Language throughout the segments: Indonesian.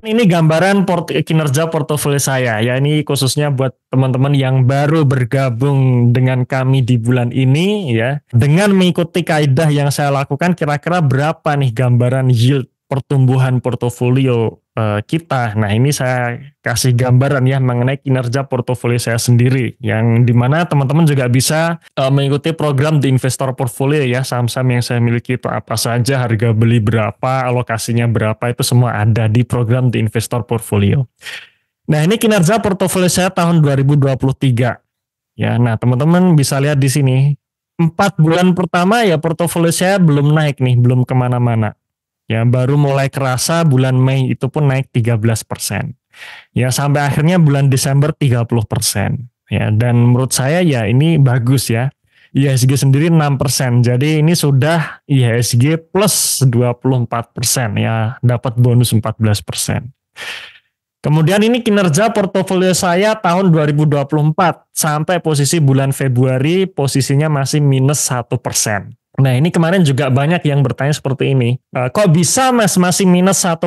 Ini gambaran kinerja portofolio saya ya, ini khususnya buat teman-teman yang baru bergabung dengan kami di bulan ini ya. Dengan mengikuti kaidah yang saya lakukan, kira-kira berapa nih gambaran yield pertumbuhan portofolio kita. Nah, ini saya kasih gambaran ya mengenai kinerja portofolio saya sendiri, yang dimana teman-teman juga bisa mengikuti program di investor portfolio ya. Saham-saham yang saya miliki itu apa saja, harga beli berapa, alokasinya berapa, itu semua ada di program di investor portfolio. Nah, ini kinerja portofolio saya tahun 2023 ya. Nah, teman-teman bisa lihat di sini 4 bulan pertama ya portofolio saya belum naik nih, belum kemana-mana. Ya, baru mulai kerasa bulan Mei itu pun naik 13%. Ya, sampai akhirnya bulan Desember 30%. Ya, dan menurut saya ya ini bagus ya. IHSG sendiri 6%. Jadi ini sudah IHSG plus 24% ya, dapat bonus 14%. Kemudian ini kinerja portofolio saya tahun 2024 sampai posisi bulan Februari posisinya masih minus 1%. Nah, ini kemarin juga banyak yang bertanya seperti ini. Kok bisa mas masih minus 1%?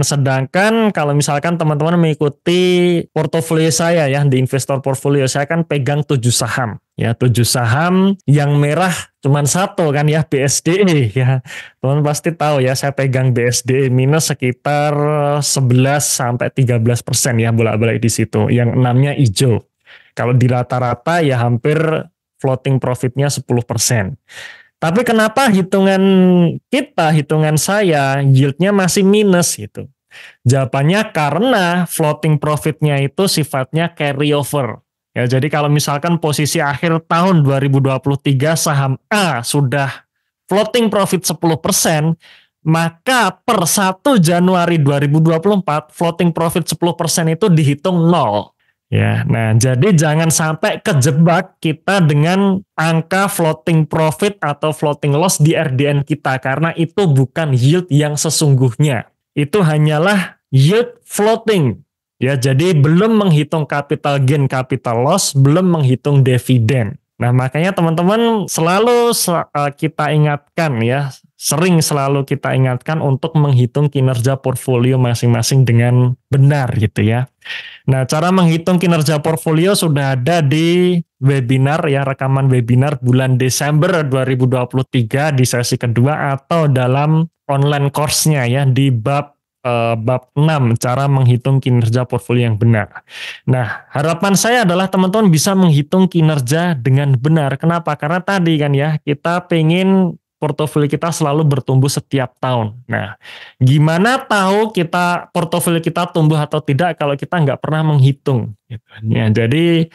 Sedangkan kalau misalkan teman-teman mengikuti portofolio saya ya di investor portfolio, saya kan pegang 7 saham. Ya, 7 saham, yang merah cuma satu kan ya, BSDE ya. Teman pasti tahu ya, saya pegang BSDE minus sekitar 11-13% ya, bolak-balik di situ. Yang 6-nya hijau. Kalau di rata-rata ya hampir floating profitnya 10%. Tapi kenapa hitungan saya yieldnya masih minus gitu? Jawabannya karena floating profitnya itu sifatnya carryover. Ya, jadi kalau misalkan posisi akhir tahun 2023 saham A sudah floating profit 10%, maka per 1 Januari 2024 floating profit 10% itu dihitung 0. Ya, nah jadi jangan sampai kejebak kita dengan angka floating profit atau floating loss di RDN kita, karena itu bukan yield yang sesungguhnya. Itu hanyalah yield floating. Ya, jadi belum menghitung capital gain, capital loss, belum menghitung dividen. Nah, makanya teman-teman selalu kita ingatkan ya, selalu kita ingatkan untuk menghitung kinerja portfolio masing-masing dengan benar gitu ya. Nah, cara menghitung kinerja portfolio sudah ada di webinar ya, rekaman webinar bulan Desember 2023 di sesi kedua, atau dalam online course-nya ya di bab 6, cara menghitung kinerja portfolio yang benar. Nah, harapan saya adalah teman-teman bisa menghitung kinerja dengan benar. Kenapa? Karena tadi kan ya, kita pengen portofolio kita selalu bertumbuh setiap tahun. Nah, gimana tahu portofolio kita tumbuh atau tidak kalau kita nggak pernah menghitung? Ya, jadi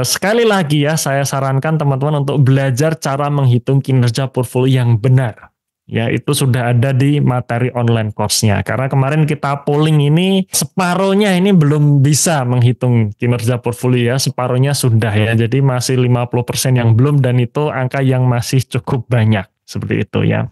sekali lagi ya, saya sarankan teman-teman untuk belajar cara menghitung kinerja portfolio yang benar. Ya, itu sudah ada di materi online course-nya. Karena kemarin kita polling ini, separuhnya ini belum bisa menghitung kinerja portfolio ya, separuhnya sudah ya. Jadi masih 50% yang belum, dan itu angka yang masih cukup banyak. Seperti itu ya.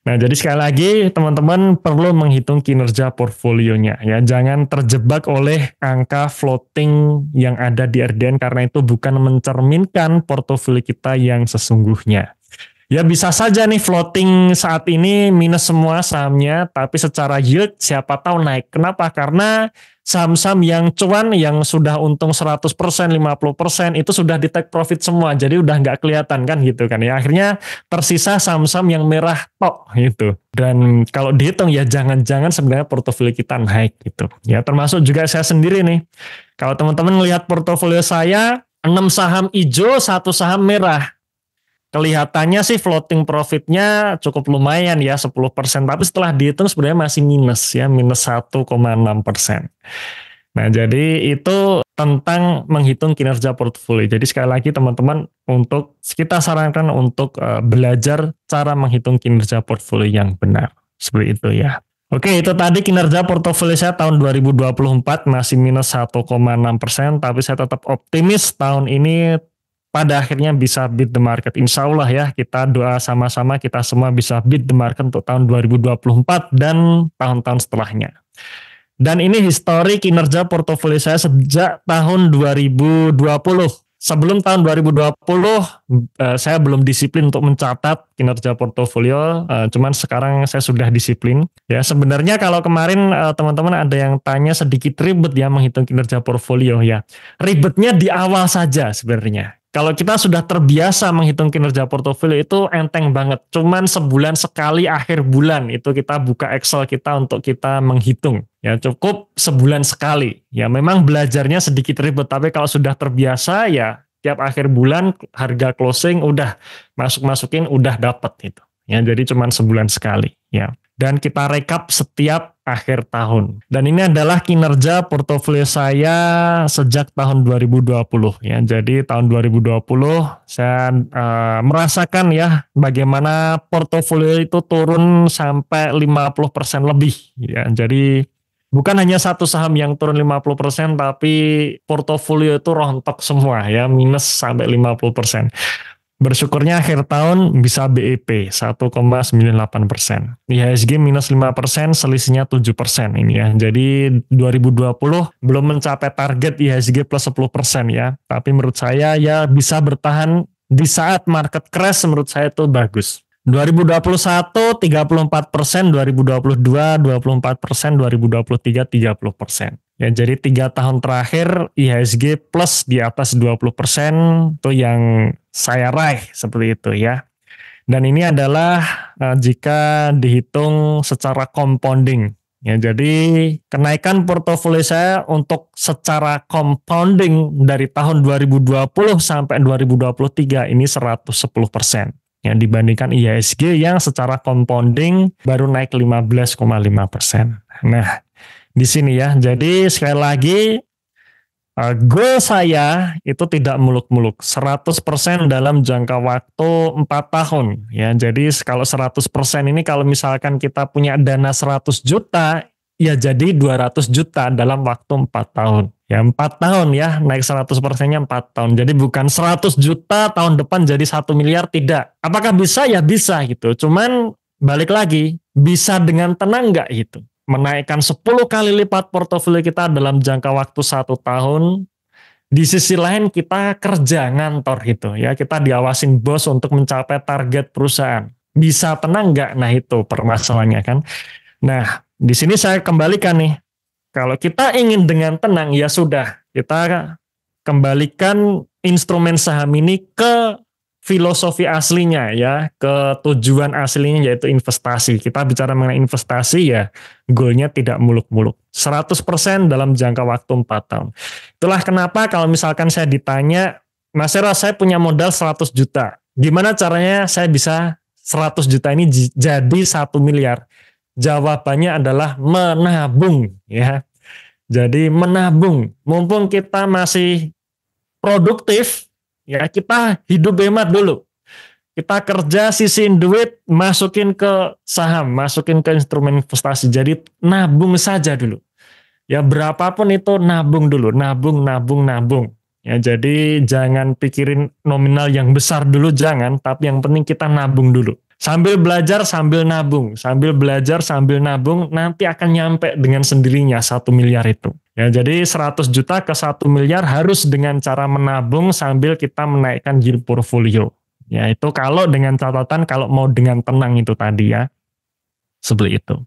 Nah, jadi sekali lagi teman-teman perlu menghitung kinerja portfolionya ya. Jangan terjebak oleh angka floating yang ada di RDN, karena itu bukan mencerminkan portofolio kita yang sesungguhnya. Ya, bisa saja nih floating saat ini minus semua sahamnya, tapi secara yield siapa tahu naik. Kenapa? Karena saham-saham yang cuan, yang sudah untung 100%, 50% itu sudah di take profit semua. Jadi udah nggak kelihatan kan gitu kan ya. Akhirnya tersisa saham-saham yang merah tok gitu. Dan kalau dihitung ya jangan-jangan sebenarnya portofolio kita naik gitu. Ya, termasuk juga saya sendiri nih. Kalau teman-teman melihat portofolio saya, 6 saham hijau, 1 saham merah. Kelihatannya sih floating profitnya cukup lumayan ya, 10%. Tapi setelah dihitung sebenarnya masih minus ya, minus 1,6%. Nah, jadi itu tentang menghitung kinerja portfolio. Jadi sekali lagi teman-teman, kita sarankan untuk belajar cara menghitung kinerja portfolio yang benar. Seperti itu ya. Oke, itu tadi kinerja portofolio saya tahun 2024 masih minus 1,6%. Tapi saya tetap optimis tahun ini pada akhirnya bisa beat the market. Insya Allah ya, kita doa sama-sama kita semua bisa beat the market untuk tahun 2024 dan tahun-tahun setelahnya. Dan ini histori kinerja portofolio saya sejak tahun 2020. Sebelum tahun 2020 saya belum disiplin untuk mencatat kinerja portofolio, cuman sekarang saya sudah disiplin. Ya sebenarnya kalau kemarin teman-teman ada yang tanya sedikit ribet ya menghitung kinerja portfolio ya. Ribetnya di awal saja sebenarnya. Kalau kita sudah terbiasa menghitung kinerja portofolio itu enteng banget. Cuman sebulan sekali akhir bulan itu kita buka Excel kita untuk kita menghitung. Ya cukup sebulan sekali. Ya memang belajarnya sedikit ribet, tapi kalau sudah terbiasa ya tiap akhir bulan harga closing udah masukin udah dapat itu. Ya jadi cuman sebulan sekali. Ya. Dan kita rekap setiap akhir tahun. Dan ini adalah kinerja portofolio saya sejak tahun 2020 ya. Jadi tahun 2020 saya merasakan ya bagaimana portofolio itu turun sampai 50% lebih ya. Jadi bukan hanya satu saham yang turun 50%, tapi portofolio itu rontok semua ya, minus sampai 50%. Bersyukurnya akhir tahun bisa BEP 1,98%. IHSG minus 5%, selisihnya 7% ini ya. Jadi 2020 belum mencapai target IHSG plus 10% ya. Tapi menurut saya ya bisa bertahan di saat market crash, menurut saya itu bagus. 2021 34%, 2022 24%, 2023 30%. Ya, jadi 3 tahun terakhir IHSG plus di atas 20% itu yang saya raih seperti itu ya. Dan ini adalah jika dihitung secara compounding. Ya, jadi kenaikan portofolio saya untuk secara compounding dari tahun 2020 sampai 2023 ini 110%. Ya, dibandingkan IHSG yang secara compounding baru naik 15,5%. Nah, di sini ya. Jadi sekali lagi goal saya itu tidak muluk-muluk. 100% dalam jangka waktu 4 tahun. Ya, jadi kalau 100% ini kalau misalkan kita punya dana 100 juta, ya jadi 200 juta dalam waktu 4 tahun. Ya 4 tahun ya, naik 100%-nya 4 tahun. Jadi bukan 100 juta tahun depan jadi 1 miliar, tidak. Apakah bisa? Ya bisa gitu. Cuman balik lagi, bisa dengan tenang nggak gitu? Menaikkan 10 kali lipat portofolio kita dalam jangka waktu 1 tahun. Di sisi lain kita kerja ngantor gitu ya, kita diawasin bos untuk mencapai target perusahaan. Bisa tenang nggak? Nah itu permasalahannya kan. Nah di sini saya kembalikan nih, kalau kita ingin dengan tenang ya sudah, kita kembalikan instrumen saham ini ke filosofi aslinya ya, ke tujuan aslinya yaitu investasi. Kita bicara mengenai investasi ya, goalnya tidak muluk-muluk. 100% dalam jangka waktu 4 tahun. Itulah kenapa kalau misalkan saya ditanya, Mas Eros saya punya modal 100 juta. Gimana caranya saya bisa 100 juta ini jadi 1 miliar? Jawabannya adalah menabung ya. Jadi menabung. Mumpung kita masih produktif, ya kita hidup hemat dulu. Kita kerja, sisihin duit, masukin ke saham, masukin ke instrumen investasi. Jadi nabung saja dulu. Ya berapapun itu nabung dulu, nabung. Ya jadi jangan pikirin nominal yang besar dulu, jangan. Tapi yang penting kita nabung dulu. Sambil belajar, sambil nabung. Sambil belajar, sambil nabung, nanti akan nyampe dengan sendirinya 1 miliar itu. Ya, jadi 100 juta ke 1 miliar harus dengan cara menabung sambil kita menaikkan yield portfolio. Ya, itu kalau dengan catatan kalau mau dengan tenang itu tadi ya. Seperti itu.